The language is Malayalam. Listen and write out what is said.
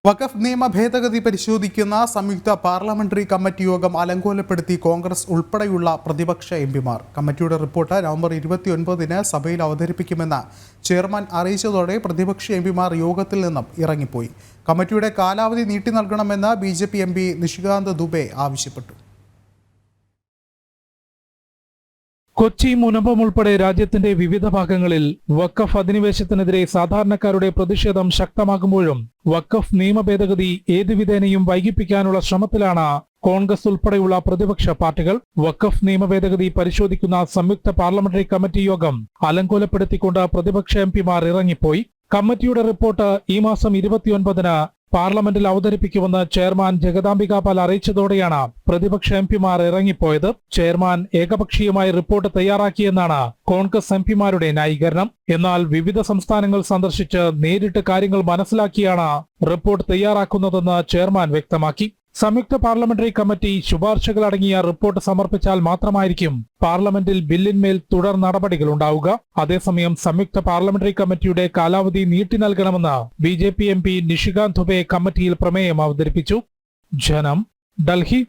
വഖഫ് നിയമ ഭേദഗതി പരിശോധിക്കുന്ന സംയുക്ത പാർലമെന്ററി കമ്മിറ്റി യോഗം അലങ്കോലപ്പെടുത്തി കോൺഗ്രസ് ഉൾപ്പെടെയുള്ള പ്രതിപക്ഷ എംപിമാർ. കമ്മിറ്റിയുടെ റിപ്പോർട്ട് നവംബർ 29-ന് സഭയിൽ അവതരിപ്പിക്കുമെന്ന് ചെയർമാൻ അറിയിച്ചതോടെ പ്രതിപക്ഷ എംപിമാർ യോഗത്തിൽ നിന്നും ഇറങ്ങിപ്പോയി. കമ്മിറ്റിയുടെ കാലാവധി നീട്ടി നൽകണമെന്ന് BJP എംപി നിഷികാന്ത് ദുബെ ആവശ്യപ്പെട്ടു. കൊച്ചി, മുനമ്പം ഉൾപ്പെടെ രാജ്യത്തിന്റെ വിവിധ ഭാഗങ്ങളിൽ വഖഫ് അധിനിവേശത്തിനെതിരെ സാധാരണക്കാരുടെ പ്രതിഷേധം ശക്തമാകുമ്പോഴും വഖഫ് നിയമ ഭേദഗതി ഏതു വിധേനയും വൈകിപ്പിക്കാനുള്ള ശ്രമത്തിലാണ് കോൺഗ്രസ് ഉൾപ്പെടെയുള്ള പ്രതിപക്ഷ പാർട്ടികൾ. വഖഫ് നിയമ ഭേദഗതി പരിശോധിക്കുന്ന സംയുക്ത പാർലമെന്ററി കമ്മിറ്റി യോഗം അലങ്കോലപ്പെടുത്തിക്കൊണ്ട് പ്രതിപക്ഷ എംപിമാർ ഇറങ്ങിപ്പോയി. കമ്മിറ്റിയുടെ റിപ്പോർട്ട് ഈ മാസം 29-ന് പാർലമെന്റിൽ അവതരിപ്പിക്കുമെന്ന് ചെയർമാൻ ജഗദാംബിക പാൽ അറിയിച്ചതോടെയാണ് പ്രതിപക്ഷ എംപിമാർ ഇറങ്ങിപ്പോയത്. ചെയർമാൻ ഏകപക്ഷീയമായി റിപ്പോർട്ട് തയ്യാറാക്കിയെന്നാണ് കോൺഗ്രസ് എംപിമാരുടെ ന്യായീകരണം. എന്നാൽ വിവിധ സംസ്ഥാനങ്ങൾ സന്ദർശിച്ച് നേരിട്ട് കാര്യങ്ങൾ മനസ്സിലാക്കിയാണ് റിപ്പോർട്ട് തയ്യാറാക്കുന്നതെന്ന് ചെയർമാൻ വ്യക്തമാക്കി. സംയുക്ത പാർലമെന്ററി കമ്മിറ്റി ശുപാർശകളടങ്ങിയ റിപ്പോർട്ട് സമർപ്പിച്ചാൽ മാത്രമായിരിക്കും പാർലമെന്റിൽ ബില്ലിന്മേൽ തുടർ നടപടികൾ ഉണ്ടാവുക. അതേസമയം സംയുക്ത പാർലമെന്ററി കമ്മിറ്റിയുടെ കാലാവധി നീട്ടി നൽകണമെന്ന് BJP എംപി നിഷികാന്ത് ദുബെ കമ്മിറ്റിയിൽ പ്രമേയം അവതരിപ്പിച്ചു. ജനം, ഡൽഹി.